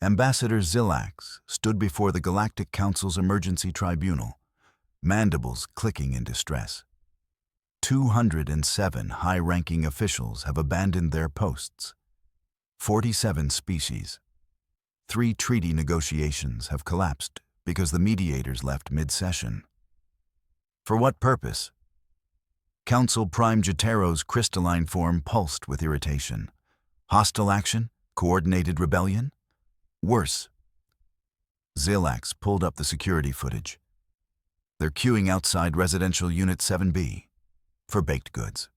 Ambassador Zilax stood before the Galactic Council's emergency tribunal, mandibles clicking in distress. 207 high-ranking officials have abandoned their posts. 47 species. 3 treaty negotiations have collapsed because the mediators left mid-session. For what purpose? Council Prime Jotaro's crystalline form pulsed with irritation. Hostile action? Coordinated rebellion? Worse. Zilax pulled up the security footage. They're queuing outside Residential Unit 7B for baked goods.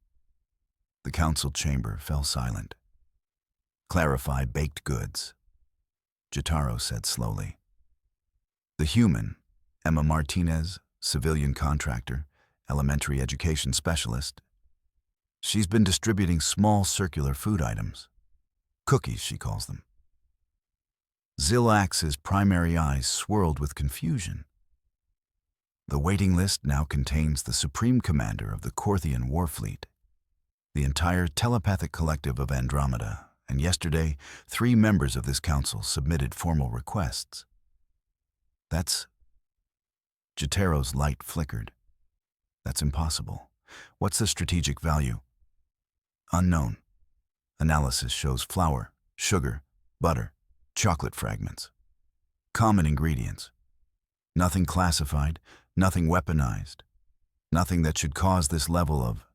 The council chamber fell silent. Clarify baked goods, Jotaro said slowly. The human, Emma Martinez, civilian contractor, elementary education specialist. She's been distributing small circular food items. Cookies, she calls them. Zilax's primary eyes swirled with confusion. The waiting list now contains the Supreme Commander of the Korthian Warfleet, the entire telepathic collective of Andromeda, and yesterday, 3 members of this council submitted formal requests. That's... Jotaro's light flickered. That's impossible. What's the strategic value? Unknown. Analysis shows flour, sugar, butter, chocolate fragments. Common ingredients. Nothing classified, nothing weaponized. Nothing that should cause this level of...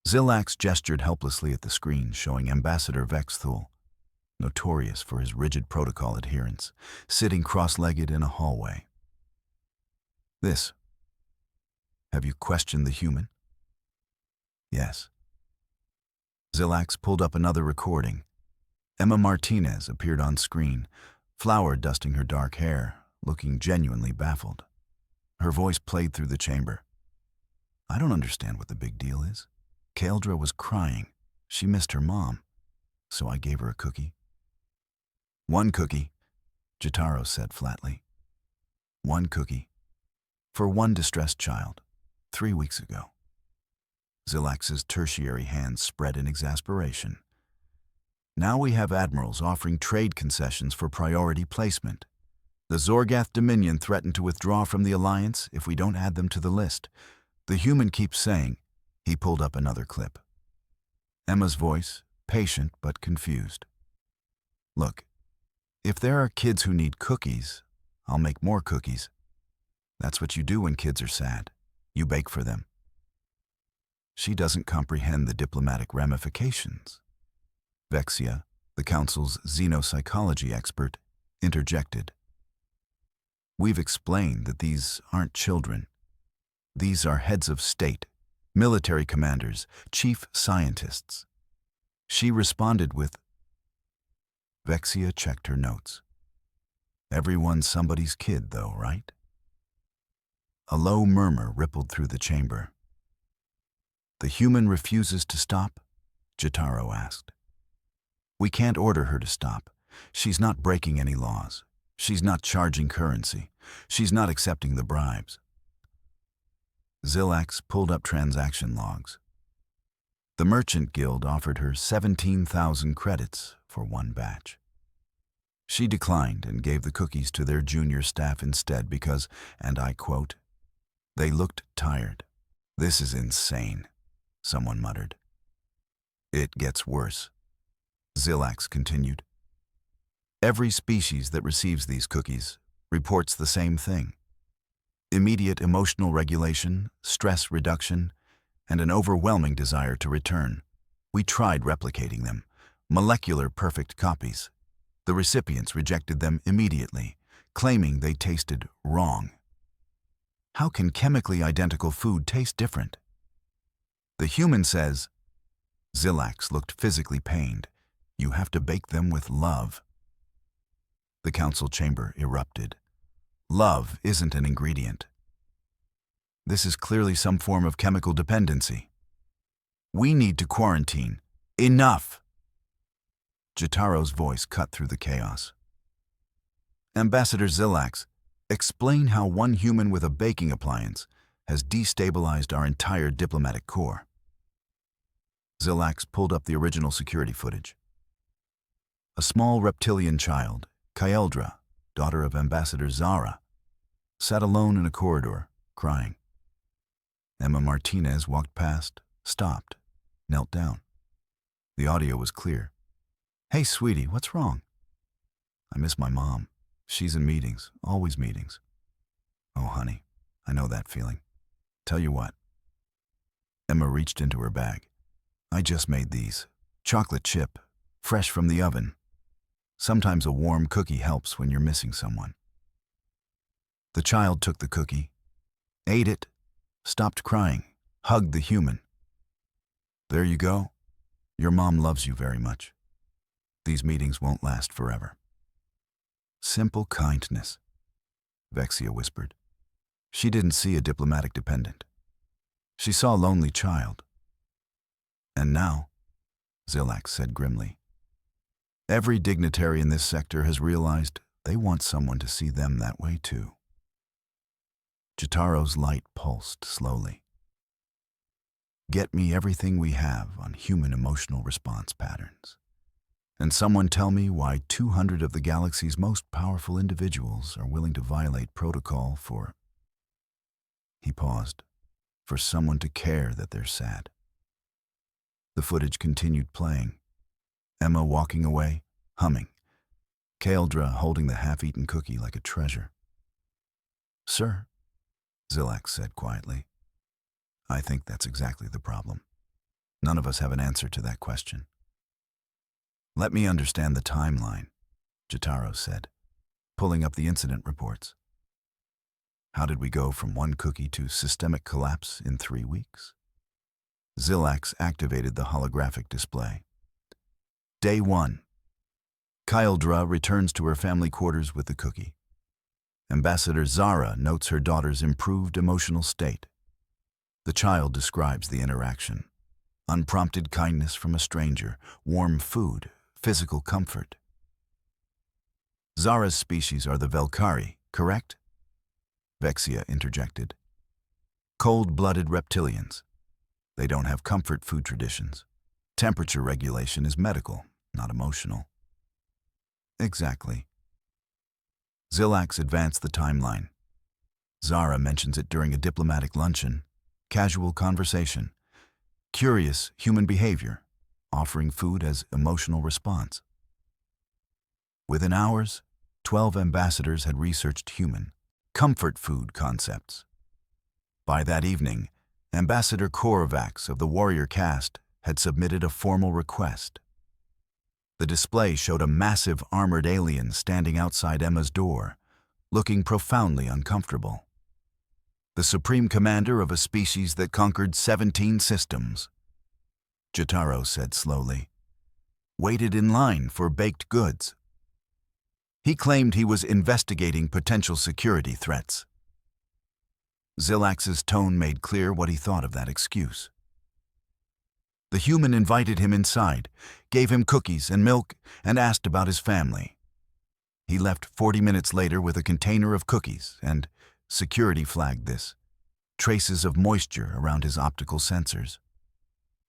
Zilax gestured helplessly at the screen showing Ambassador Vexthul, notorious for his rigid protocol adherence, sitting cross-legged in a hallway. This. Have you questioned the human? Yes. Zilax pulled up another recording. Emma Martinez appeared on screen, flour dusting her dark hair, looking genuinely baffled. Her voice played through the chamber. I don't understand what the big deal is. Kaeldra was crying. She missed her mom. So I gave her a cookie. 1 cookie, Jotaro said flatly. 1 cookie. For 1 distressed child, 3 weeks ago. Zilax's tertiary hands spread in exasperation. Now we have admirals offering trade concessions for priority placement. The Zorgath Dominion threatened to withdraw from the Alliance if we don't add them to the list. The human keeps saying. He pulled up another clip. Emma's voice, patient but confused. Look, if there are kids who need cookies, I'll make more cookies. That's what you do when kids are sad. You bake for them. She doesn't comprehend the diplomatic ramifications. Vexia, the Council's xenopsychology expert, interjected. We've explained that these aren't children. These are heads of state, military commanders, chief scientists. She responded with... Vexia checked her notes. Everyone's somebody's kid, though, right? A low murmur rippled through the chamber. The human refuses to stop? Jotaro asked. We can't order her to stop. She's not breaking any laws. She's not charging currency. She's not accepting the bribes. Zilax pulled up transaction logs. The Merchant Guild offered her 17,000 credits for 1 batch. She declined and gave the cookies to their junior staff instead because, and I quote, they looked tired. This is insane, someone muttered. It gets worse, Zilax continued. Every species that receives these cookies reports the same thing. Immediate emotional regulation, stress reduction, and an overwhelming desire to return. We tried replicating them, molecular perfect copies. The recipients rejected them immediately, claiming they tasted wrong. How can chemically identical food taste different? The human says, Zilax looked physically pained, you have to bake them with love. The council chamber erupted. Love isn't an ingredient. This is clearly some form of chemical dependency. We need to quarantine. Enough! Jotaro's voice cut through the chaos. Ambassador Zilax, explain how 1 human with a baking appliance has destabilized our entire diplomatic corps. Zilax pulled up the original security footage. A small reptilian child, Kyeldra, daughter of Ambassador Zara, sat alone in a corridor, crying. Emma Martinez walked past, stopped, knelt down. The audio was clear. "Hey, sweetie, what's wrong?" "I miss my mom. She's in meetings, always meetings." "Oh, honey, I know that feeling. Tell you what." Emma reached into her bag. "I just made these. Chocolate chip, fresh from the oven. Sometimes a warm cookie helps when you're missing someone." The child took the cookie, ate it, stopped crying, hugged the human. "There you go. Your mom loves you very much. These meetings won't last forever." "Simple kindness," Vexia whispered. She didn't see a diplomatic dependent. She saw a lonely child. "And now," Zilax said grimly, "every dignitary in this sector has realized they want someone to see them that way too." Jataro's light pulsed slowly. "Get me everything we have on human emotional response patterns. And someone tell me why 200 of the galaxy's most powerful individuals are willing to violate protocol for..." He paused, "for someone to care that they're sad." The footage continued playing. Emma walking away, humming. Kyeldra holding the half-eaten cookie like a treasure. "Sir," Zilax said quietly, "I think that's exactly the problem. None of us have an answer to that question." "Let me understand the timeline," Jataro said, pulling up the incident reports. "How did we go from one cookie to systemic collapse in 3 weeks?" Zilax activated the holographic display. Day 1. Kyeldra returns to her family quarters with the cookie. Ambassador Zara notes her daughter's improved emotional state. The child describes the interaction. Unprompted kindness from a stranger, warm food, physical comfort. "Zara's species are the Velkari, correct?" Vexia interjected. "Cold-blooded reptilians. They don't have comfort food traditions. Temperature regulation is medical, not emotional." "Exactly." Zilax advanced the timeline. Zara mentions it during a diplomatic luncheon, casual conversation, curious human behavior, offering food as emotional response. Within hours, 12 ambassadors had researched human, comfort food concepts. By that evening, Ambassador Korvax of the warrior caste had submitted a formal request. The display showed a massive armored alien standing outside Emma's door, looking profoundly uncomfortable. The supreme commander of a species that conquered 17 systems, Jataro said slowly, waited in line for baked goods. He claimed he was investigating potential security threats. Zilax's tone made clear what he thought of that excuse. The human invited him inside, gave him cookies and milk, and asked about his family. He left 40 minutes later with a container of cookies, and security flagged this, traces of moisture around his optical sensors.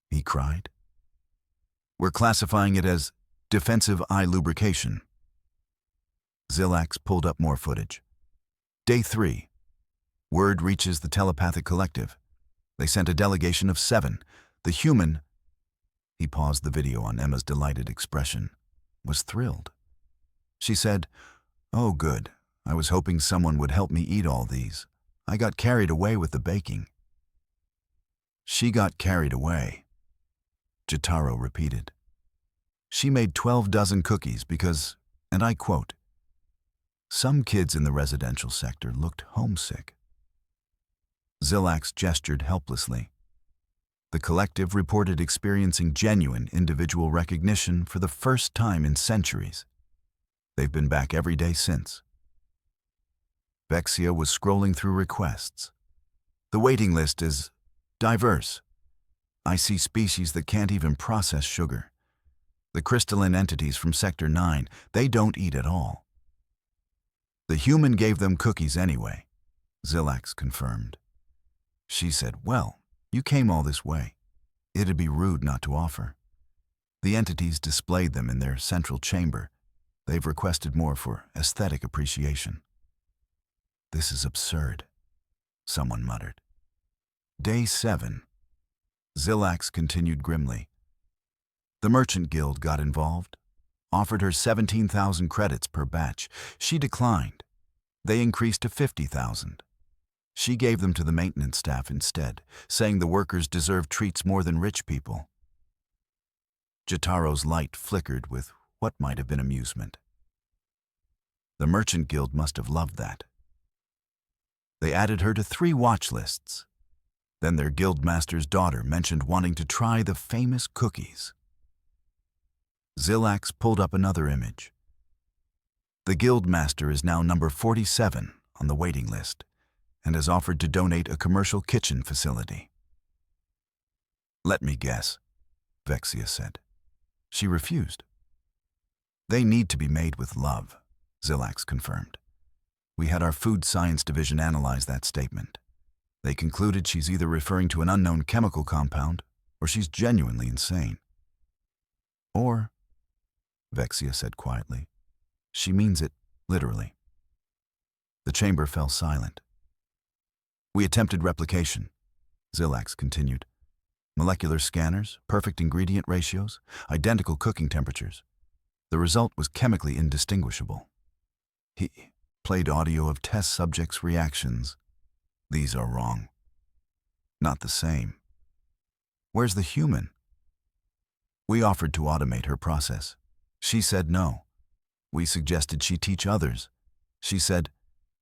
He cried. "We're classifying it as defensive eye lubrication." Zilax pulled up more footage. Day 3. Word reaches the telepathic collective. They sent a delegation of 7. The human... He paused the video on Emma's delighted expression. Was thrilled. She said, "Oh, good. I was hoping someone would help me eat all these. I got carried away with the baking." "She got carried away," Jataro repeated. "She made 12 dozen cookies because, and I quote, some kids in the residential sector looked homesick." Zilax gestured helplessly. The collective reported experiencing genuine individual recognition for the first time in centuries. They've been back every day since. Vexia was scrolling through requests. The waiting list is diverse. I see species that can't even process sugar. The crystalline entities from Sector 9, they don't eat at all. The human gave them cookies anyway, Zilax confirmed. She said, "Well, you came all this way. It'd be rude not to offer." The entities displayed them in their central chamber. They've requested more for aesthetic appreciation. This is absurd, someone muttered. Day 7. Zilax continued grimly. The Merchant Guild got involved, offered her 17,000 credits per batch. She declined. They increased to 50,000. She gave them to the maintenance staff instead, saying the workers deserve treats more than rich people. Jataro's light flickered with what might have been amusement. The Merchant Guild must have loved that. They added her to 3 watch lists. Then their guildmaster's daughter mentioned wanting to try the famous cookies. Zilax pulled up another image. The guildmaster is now number 47 on the waiting list and has offered to donate a commercial kitchen facility. Let me guess, Vexia said. She refused. They need to be made with love, Zilax confirmed. We had our food science division analyze that statement. They concluded she's either referring to an unknown chemical compound or she's genuinely insane. Or, Vexia said quietly, she means it literally. The chamber fell silent. We attempted replication, Zilax continued. Molecular scanners, perfect ingredient ratios, identical cooking temperatures. The result was chemically indistinguishable. He played audio of test subjects' reactions. These are wrong. Not the same. Where's the human? We offered to automate her process. She said no. We suggested she teach others. She said,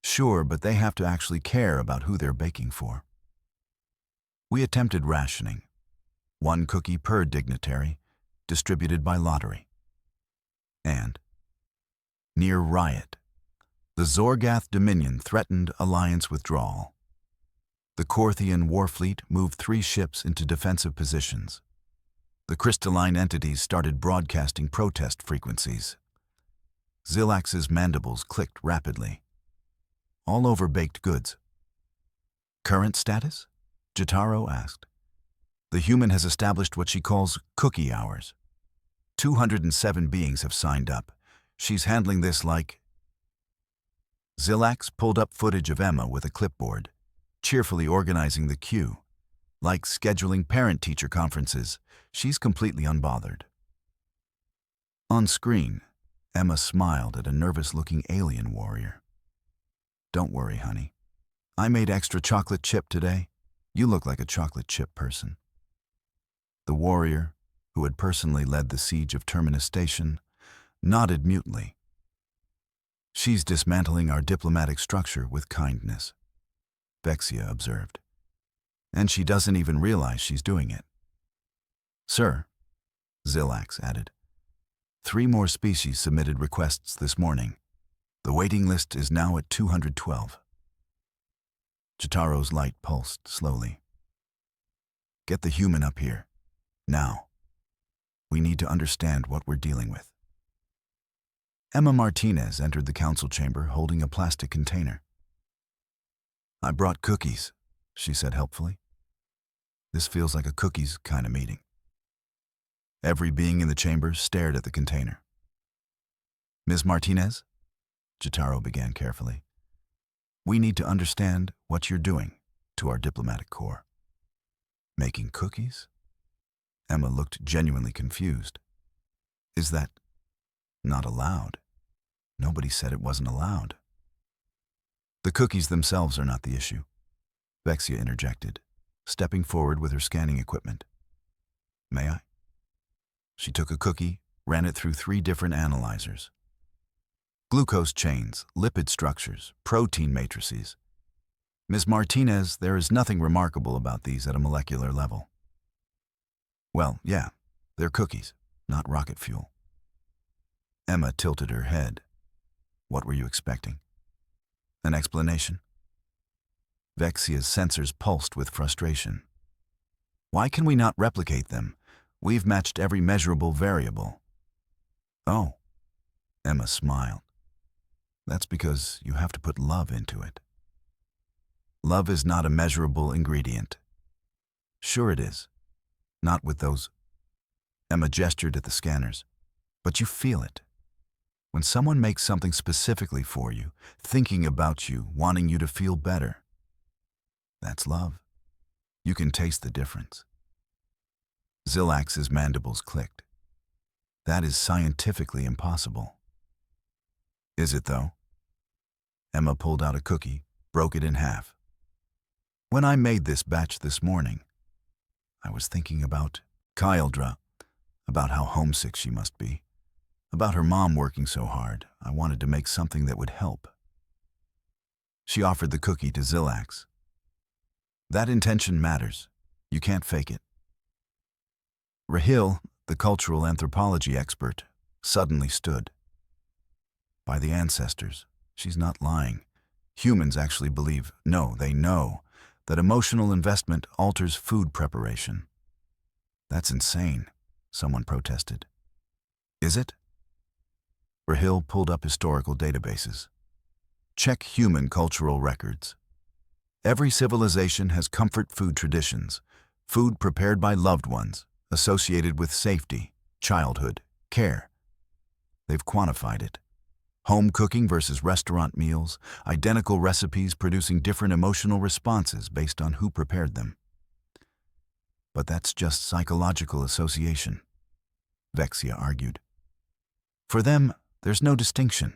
sure, but they have to actually care about who they're baking for. We attempted rationing. 1 cookie per dignitary, distributed by lottery. And, near riot, the Zorgath Dominion threatened alliance withdrawal. The Korthian warfleet moved 3 ships into defensive positions. The crystalline entities started broadcasting protest frequencies. Zilax's mandibles clicked rapidly. All over baked goods. Current status? Jataro asked. The human has established what she calls cookie hours. 207 beings have signed up. She's handling this like... Zilax pulled up footage of Emma with a clipboard, cheerfully organizing the queue. Like scheduling parent-teacher conferences, she's completely unbothered. On screen, Emma smiled at a nervous-looking alien warrior. Don't worry, honey. I made extra chocolate chip today. You look like a chocolate chip person. The warrior, who had personally led the siege of Terminus Station, nodded mutely. She's dismantling our diplomatic structure with kindness, Vexia observed. And she doesn't even realize she's doing it. Sir, Zilax added, 3 more species submitted requests this morning. The waiting list is now at 212. Jataro's light pulsed slowly. Get the human up here, now. We need to understand what we're dealing with. Emma Martinez entered the council chamber holding a plastic container. I brought cookies, she said helpfully. This feels like a cookies kind of meeting. Every being in the chamber stared at the container. Ms. Martinez, Jataro began carefully, we need to understand what you're doing to our diplomatic corps. Making cookies? Emma looked genuinely confused. Is that not allowed? Nobody said it wasn't allowed. The cookies themselves are not the issue, Vexia interjected, stepping forward with her scanning equipment. May I? She took a cookie, ran it through 3 different analyzers. Glucose chains, lipid structures, protein matrices. Ms. Martinez, there is nothing remarkable about these at a molecular level. Well, yeah, they're cookies, not rocket fuel. Emma tilted her head. What were you expecting? An explanation? Vexia's sensors pulsed with frustration. Why can we not replicate them? We've matched every measurable variable. Oh, Emma smiled. That's because you have to put love into it. Love is not a measurable ingredient. Sure it is. Not with those. Emma gestured at the scanners. But you feel it. When someone makes something specifically for you, thinking about you, wanting you to feel better, that's love. You can taste the difference. Zilax's mandibles clicked. That is scientifically impossible. Is it, though? Emma pulled out a cookie, broke it in half. When I made this batch this morning, I was thinking about Kyldra, about how homesick she must be, about her mom working so hard. I wanted to make something that would help. She offered the cookie to Zilax. That intention matters. You can't fake it. Rahil, the cultural anthropology expert, suddenly stood. By the ancestors, she's not lying. Humans actually believe, no, they know, that emotional investment alters food preparation. That's insane, someone protested. Is it? Rahil pulled up historical databases. Check human cultural records. Every civilization has comfort food traditions, food prepared by loved ones, associated with safety, childhood, care. They've quantified it. Home cooking versus restaurant meals, identical recipes producing different emotional responses based on who prepared them. But that's just psychological association, Vexia argued. For them, there's no distinction.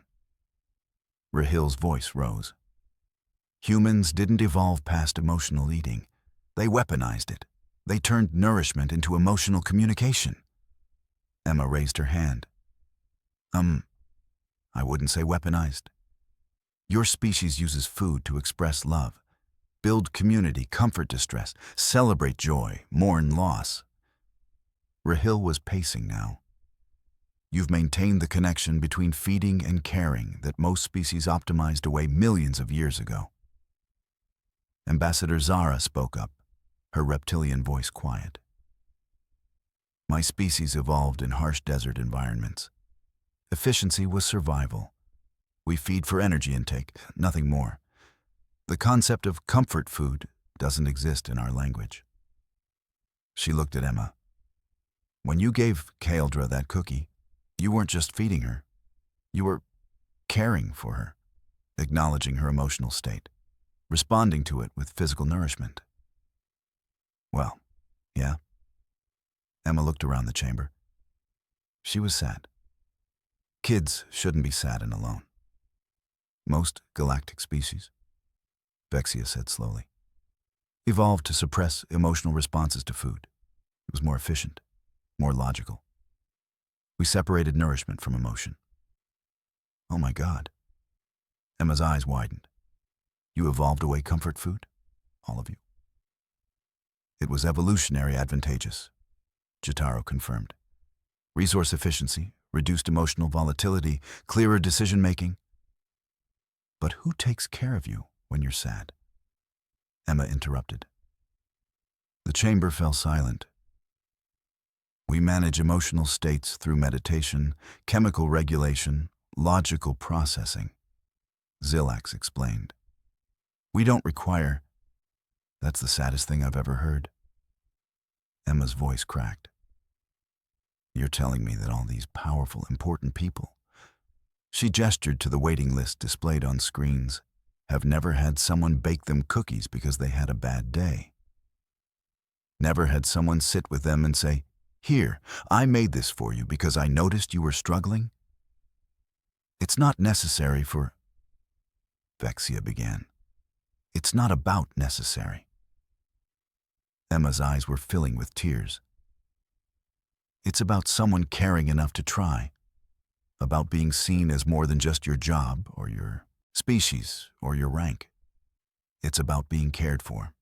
Rahil's voice rose. Humans didn't evolve past emotional eating. They weaponized it. They turned nourishment into emotional communication. Emma raised her hand. I wouldn't say weaponized. Your species uses food to express love, build community, comfort distress, celebrate joy, mourn loss. Rahil was pacing now. You've maintained the connection between feeding and caring that most species optimized away millions of years ago. Ambassador Zara spoke up, her reptilian voice quiet. My species evolved in harsh desert environments. Efficiency was survival. We feed for energy intake, nothing more. The concept of comfort food doesn't exist in our language. She looked at Emma. When you gave Kyldra that cookie, you weren't just feeding her. You were caring for her, acknowledging her emotional state, responding to it with physical nourishment. Well, yeah. Emma looked around the chamber. She was sad. Kids shouldn't be sad and alone. Most galactic species, Vexia said slowly, evolved to suppress emotional responses to food. It was more efficient, more logical. We separated nourishment from emotion. Oh my God. Emma's eyes widened. You evolved away comfort food? All of you? It was evolutionary advantageous, Jotaro confirmed. Resource efficiency, reduced emotional volatility, clearer decision-making. But who takes care of you when you're sad? Emma interrupted. The chamber fell silent. We manage emotional states through meditation, chemical regulation, logical processing, Zilax explained. We don't require... That's the saddest thing I've ever heard. Emma's voice cracked. You're telling me that all these powerful, important people, she gestured to the waiting list displayed on screens, have never had someone bake them cookies because they had a bad day. Never had someone sit with them and say, Here, I made this for you because I noticed you were struggling. It's not necessary for... Vexia began. It's not about necessary. Emma's eyes were filling with tears. It's about someone caring enough to try, about being seen as more than just your job or your species or your rank. It's about being cared for.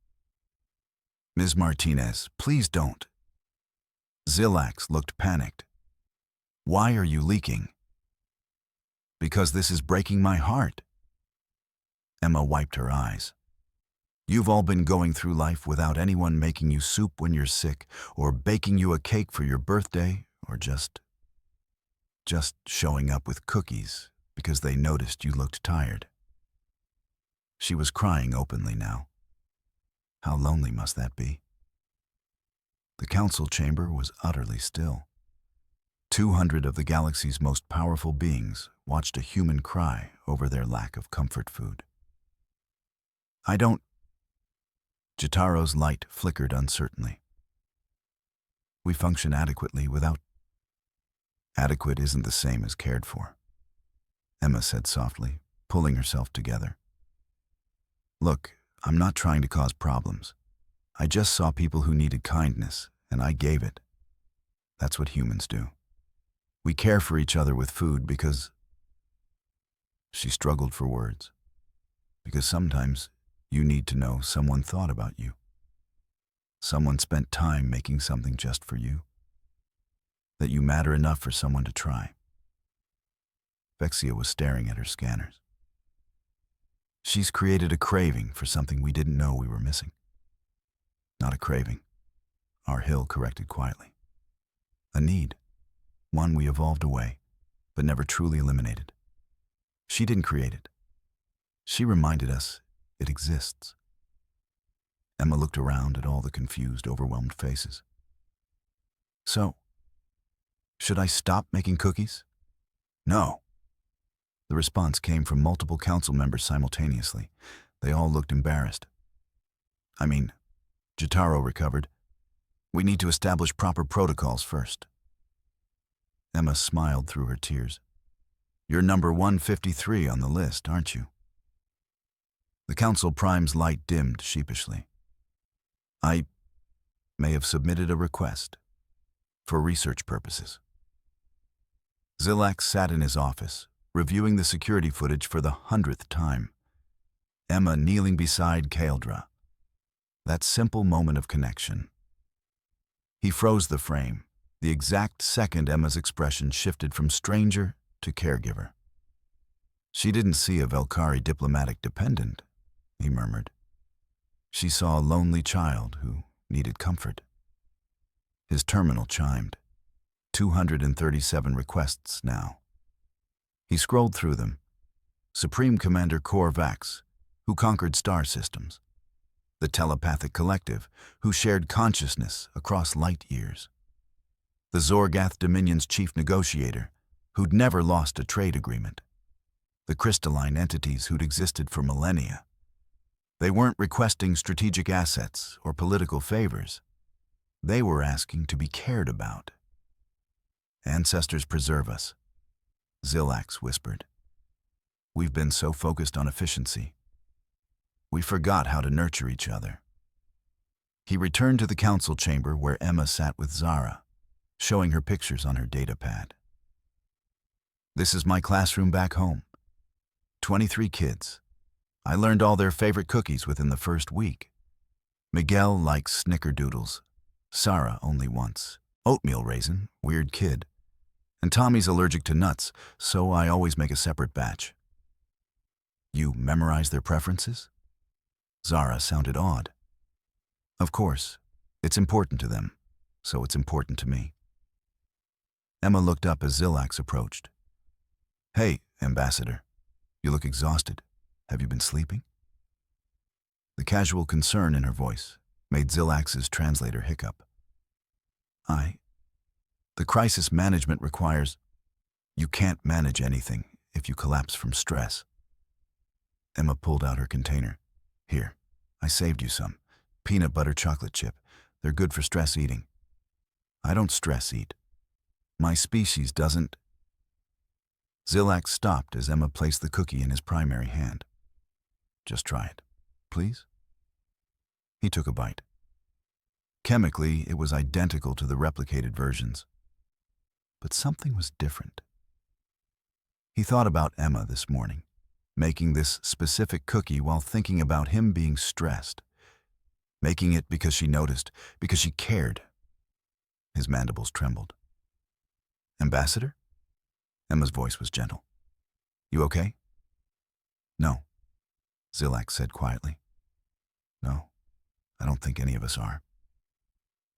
Ms. Martinez, please don't. Zilax looked panicked. Why are you leaking? Because this is breaking my heart. Emma wiped her eyes. You've all been going through life without anyone making you soup when you're sick, or baking you a cake for your birthday, or just showing up with cookies because they noticed you looked tired. She was crying openly now. How lonely must that be? The council chamber was utterly still. 200 of the galaxy's most powerful beings watched a human cry over their lack of comfort food. I don't... Jitaro's light flickered uncertainly. We function adequately without... Adequate isn't the same as cared for, Emma said softly, pulling herself together. Look, I'm not trying to cause problems. I just saw people who needed kindness, and I gave it. That's what humans do. We care for each other with food because... She struggled for words. Because sometimes you need to know someone thought about you. Someone spent time making something just for you. That you matter enough for someone to try. Vexia was staring at her scanners. She's created a craving for something we didn't know we were missing. Not a craving, our Hill corrected quietly. A need, one we evolved away, but never truly eliminated. She didn't create it. She reminded us it exists. Emma looked around at all the confused, overwhelmed faces. So, should I stop making cookies? No. The response came from multiple council members simultaneously. They all looked embarrassed. Jitaro recovered. We need to establish proper protocols first. Emma smiled through her tears. You're number 153 on the list, aren't you? The council prime's light dimmed sheepishly. I may have submitted a request for research purposes. Zillax sat in his office, reviewing the security footage for the 100th time. Emma kneeling beside Kaeldra. That simple moment of connection. He froze the frame, the exact second Emma's expression shifted from stranger to caregiver. She didn't see a Velkari diplomatic dependent, he murmured. She saw a lonely child who needed comfort. His terminal chimed. 237 requests now. He scrolled through them. Supreme Commander Korvax, who conquered star systems. The telepathic collective, who shared consciousness across light years. The Zorgath Dominion's chief negotiator, who'd never lost a trade agreement. The crystalline entities who'd existed for millennia. They weren't requesting strategic assets or political favors. They were asking to be cared about. Ancestors preserve us, Zillax whispered. We've been so focused on efficiency. We forgot how to nurture each other. He returned to the council chamber where Emma sat with Zara, showing her pictures on her data pad. This is my classroom back home. 23 kids. I learned all their favorite cookies within the first week. Miguel likes snickerdoodles. Sarah only once. Oatmeal raisin, weird kid. And Tommy's allergic to nuts, so I always make a separate batch. You memorize their preferences? Zara sounded odd. Of course, it's important to them, so it's important to me. Emma looked up as Zillax approached. Hey, Ambassador, you look exhausted. Have you been sleeping? The casual concern in her voice made Zillax's translator hiccup. The crisis management requires... You can't manage anything if you collapse from stress. Emma pulled out her container. Here, I saved you some. Peanut butter chocolate chip. They're good for stress eating. I don't stress eat. My species doesn't... Zillax stopped as Emma placed the cookie in his primary hand. Just try it, please. He took a bite. Chemically, it was identical to the replicated versions. But something was different. He thought about Emma this morning, making this specific cookie while thinking about him being stressed. Making it because she noticed, because she cared. His mandibles trembled. Ambassador? Emma's voice was gentle. You okay? No, Zillax said quietly. No, I don't think any of us are.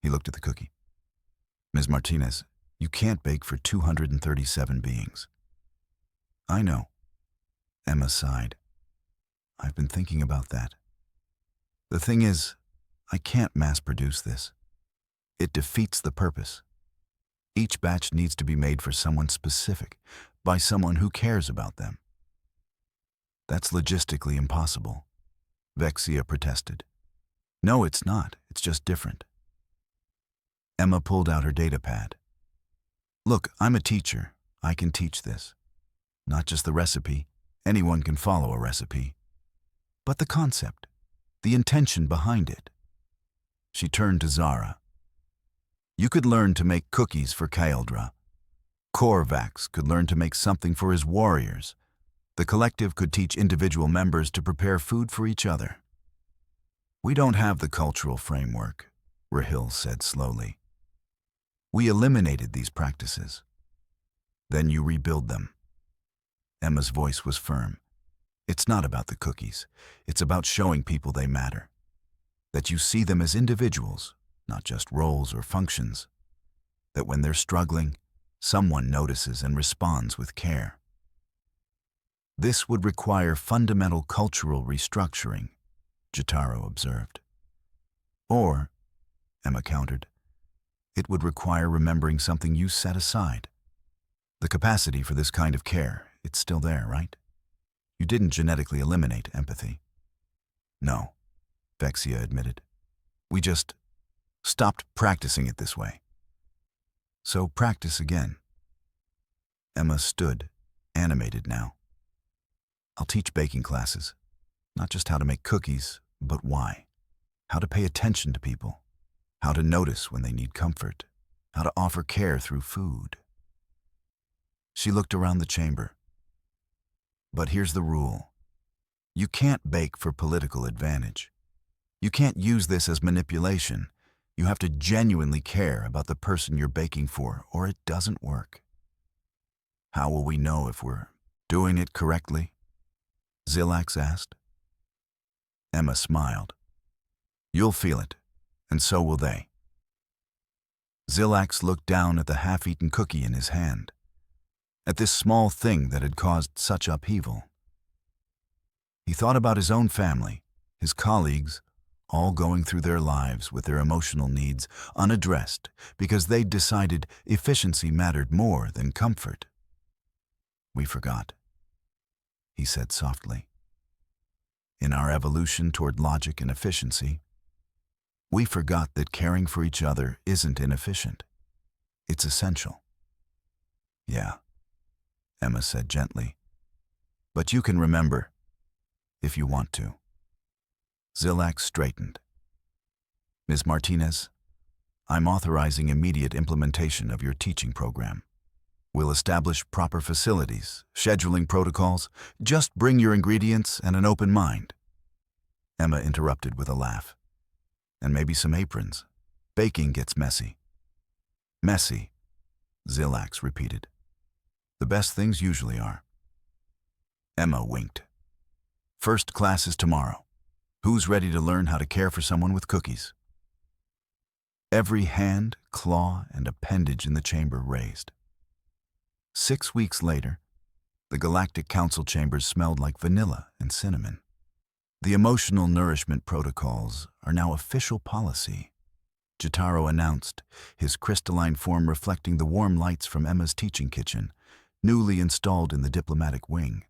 He looked at the cookie. Ms. Martinez, you can't bake for 237 beings. I know. Emma sighed. I've been thinking about that. The thing is, I can't mass produce this. It defeats the purpose. Each batch needs to be made for someone specific, by someone who cares about them. That's logistically impossible, Vexia protested. No, it's not. It's just different. Emma pulled out her data pad. Look, I'm a teacher. I can teach this. Not just the recipe. Anyone can follow a recipe. But the concept, the intention behind it. She turned to Zara. You could learn to make cookies for Kaeldra. Korvax could learn to make something for his warriors. The collective could teach individual members to prepare food for each other. We don't have the cultural framework, Rahil said slowly. We eliminated these practices. Then you rebuild them. Emma's voice was firm. It's not about the cookies. It's about showing people they matter. That you see them as individuals, not just roles or functions. That when they're struggling, someone notices and responds with care. This would require fundamental cultural restructuring, Jotaro observed. Or, Emma countered, it would require remembering something you set aside. The capacity for this kind of care, it's still there, right? You didn't genetically eliminate empathy. No, Vexia admitted. We just stopped practicing it this way. So practice again. Emma stood, animated now. I'll teach baking classes. Not just how to make cookies, but why. How to pay attention to people. How to notice when they need comfort. How to offer care through food. She looked around the chamber. But here's the rule. You can't bake for political advantage. You can't use this as manipulation. You have to genuinely care about the person you're baking for, or it doesn't work. How will we know if we're doing it correctly? Zilax asked. Emma smiled. You'll feel it, and so will they. Zilax looked down at the half-eaten cookie in his hand, at this small thing that had caused such upheaval. He thought about his own family, his colleagues, all going through their lives with their emotional needs unaddressed because they'd decided efficiency mattered more than comfort. We forgot, he said softly. In our evolution toward logic and efficiency, we forgot that caring for each other isn't inefficient. It's essential. Yeah, Emma said gently. But you can remember, if you want to. Zilax straightened. Ms. Martinez, I'm authorizing immediate implementation of your teaching program. We'll establish proper facilities, scheduling protocols. Just bring your ingredients and an open mind. Emma interrupted with a laugh. And maybe some aprons. Baking gets messy. Messy, Zilax repeated. The best things usually are. Emma winked. First class is tomorrow. Who's ready to learn how to care for someone with cookies? Every hand, claw, and appendage in the chamber raised. 6 weeks later, the Galactic Council chambers smelled like vanilla and cinnamon. The emotional nourishment protocols are now official policy, Jotaro announced, his crystalline form reflecting the warm lights from Emma's teaching kitchen, newly installed in the diplomatic wing.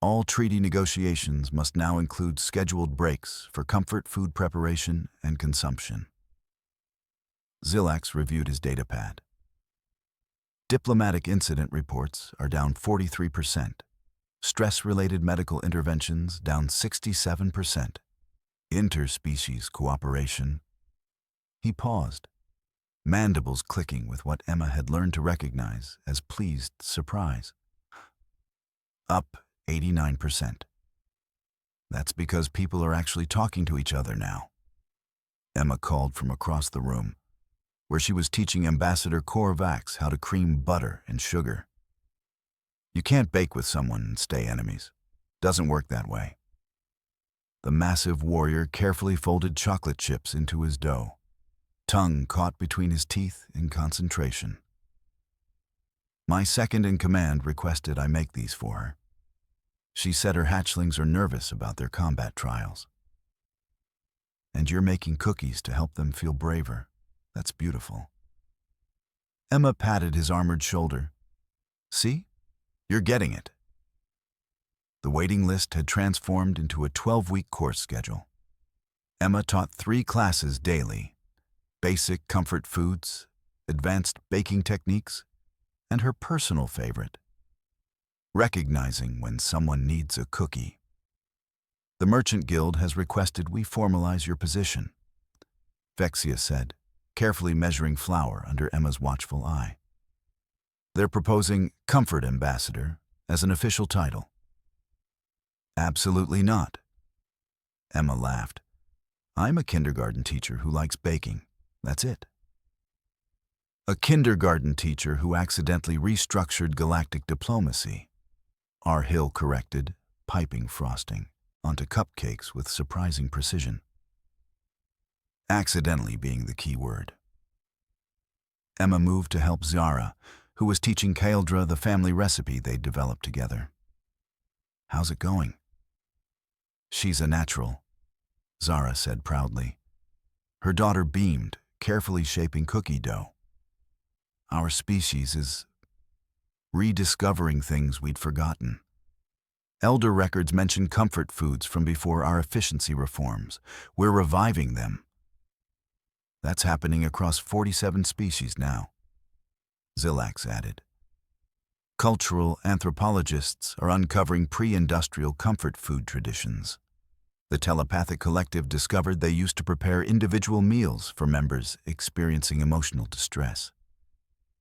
All treaty negotiations must now include scheduled breaks for comfort food preparation and consumption. Zilax reviewed his datapad. Diplomatic incident reports are down 43%. Stress-related medical interventions down 67%. Interspecies cooperation. He paused, mandibles clicking with what Emma had learned to recognize as pleased surprise. Up 89%. That's because people are actually talking to each other now. Emma called from across the room, where she was teaching Ambassador Korvax how to cream butter and sugar. You can't bake with someone and stay enemies. Doesn't work that way. The massive warrior carefully folded chocolate chips into his dough, tongue caught between his teeth in concentration. My second-in-command requested I make these for her. She said her hatchlings are nervous about their combat trials. And you're making cookies to help them feel braver. That's beautiful. Emma patted his armored shoulder. See? You're getting it. The waiting list had transformed into a 12-week course schedule. Emma taught 3 classes daily: basic comfort foods, advanced baking techniques, and her personal favorite, recognizing when someone needs a cookie. The Merchant Guild has requested we formalize your position, Vexia said, carefully measuring flour under Emma's watchful eye. They're proposing Comfort Ambassador as an official title. Absolutely not. Emma laughed. I'm a kindergarten teacher who likes baking. That's it. A kindergarten teacher who accidentally restructured galactic diplomacy. Our Hill corrected, piping frosting onto cupcakes with surprising precision. Accidentally being the key word. Emma moved to help Zara, who was teaching Kaeldra the family recipe they'd developed together. How's it going? She's a natural, Zara said proudly. Her daughter beamed, carefully shaping cookie dough. Our species is rediscovering things we'd forgotten. Elder records mention comfort foods from before our efficiency reforms. We're reviving them. That's happening across 47 species now, Zilax added. Cultural anthropologists are uncovering pre-industrial comfort food traditions. The telepathic collective discovered they used to prepare individual meals for members experiencing emotional distress.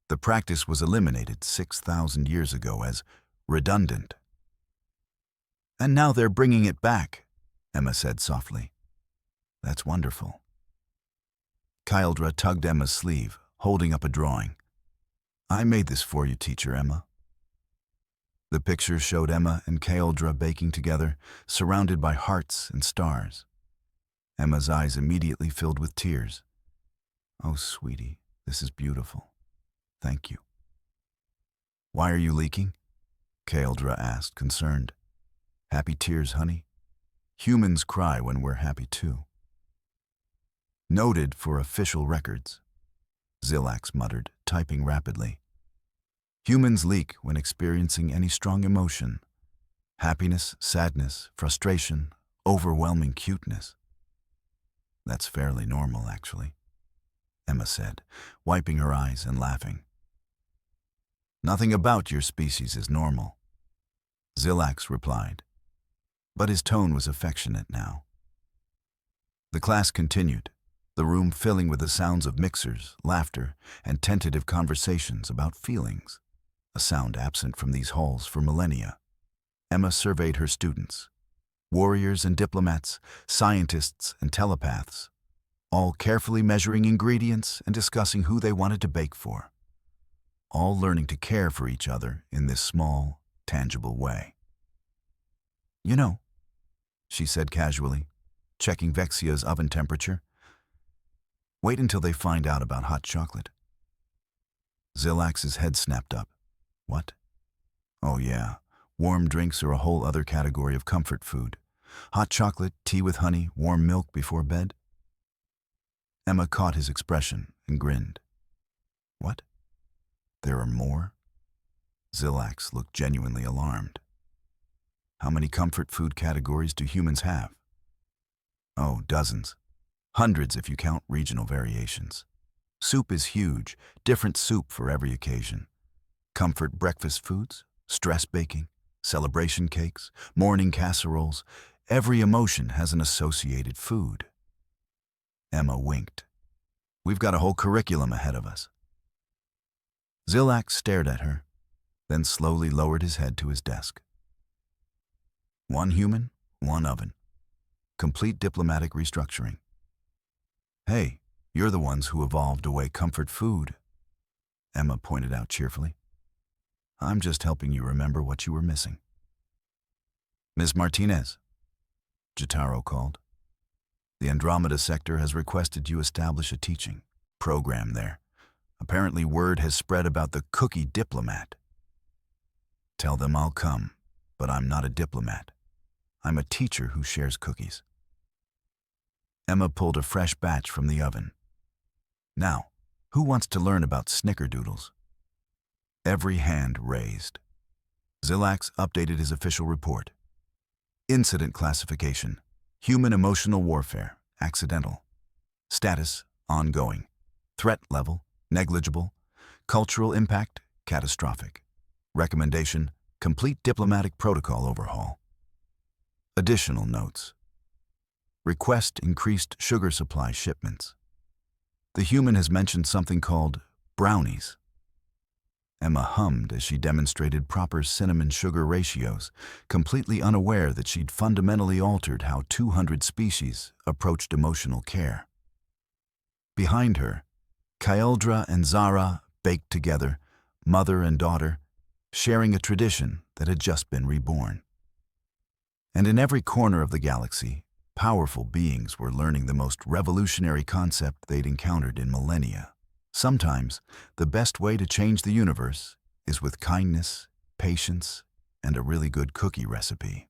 The practice was eliminated 6,000 years ago as redundant. And now they're bringing it back, Emma said softly. That's wonderful. Kaeldra tugged Emma's sleeve, holding up a drawing. I made this for you, teacher Emma. The picture showed Emma and Kaeldra baking together, surrounded by hearts and stars. Emma's eyes immediately filled with tears. Oh, sweetie, this is beautiful. Thank you. Why are you leaking? Kaeldra asked, concerned. Happy tears, honey. Humans cry when we're happy too. Noted for official records, Zilax muttered, typing rapidly. Humans leak when experiencing any strong emotion. Happiness, sadness, frustration, overwhelming cuteness. That's fairly normal, actually, Emma said, wiping her eyes and laughing. Nothing about your species is normal, Zilax replied, but his tone was affectionate now. The class continued, the room filling with the sounds of mixers, laughter, and tentative conversations about feelings, a sound absent from these halls for millennia. Emma surveyed her students, warriors and diplomats, scientists and telepaths, all carefully measuring ingredients and discussing who they wanted to bake for, all learning to care for each other in this small, tangible way. You know, she said casually, checking Vexia's oven temperature. Wait until they find out about hot chocolate. Zilax's head snapped up. What? Oh yeah, warm drinks are a whole other category of comfort food. Hot chocolate, tea with honey, warm milk before bed. Emma caught his expression and grinned. What? There are more? Zilax looked genuinely alarmed. How many comfort food categories do humans have? Oh, dozens. Hundreds if you count regional variations. Soup is huge, different soup for every occasion. Comfort breakfast foods, stress baking, celebration cakes, morning casseroles. Every emotion has an associated food. Emma winked. We've got a whole curriculum ahead of us. Zilax stared at her, then slowly lowered his head to his desk. One human, one oven. Complete diplomatic restructuring. Hey, you're the ones who evolved away comfort food, Emma pointed out cheerfully. I'm just helping you remember what you were missing. Ms. Martinez, Jotaro called. The Andromeda sector has requested you establish a teaching program there. Apparently word has spread about the cookie diplomat. Tell them I'll come, but I'm not a diplomat. I'm a teacher who shares cookies. Emma pulled a fresh batch from the oven. Now, Who wants to learn about snickerdoodles? Every hand raised. Zilax updated his official report. Incident classification: human emotional warfare, accidental. Status: ongoing. Threat level: negligible. Cultural impact: catastrophic. Recommendation: complete diplomatic protocol overhaul. Additional notes. Request increased sugar supply shipments. The human has mentioned something called brownies. Emma hummed as she demonstrated proper cinnamon-sugar ratios, completely unaware that she'd fundamentally altered how 200 species approached emotional care. Behind her, Kyldra and Zara baked together, mother and daughter, sharing a tradition that had just been reborn. And in every corner of the galaxy, powerful beings were learning the most revolutionary concept they'd encountered in millennia. Sometimes, the best way to change the universe is with kindness, patience, and a really good cookie recipe.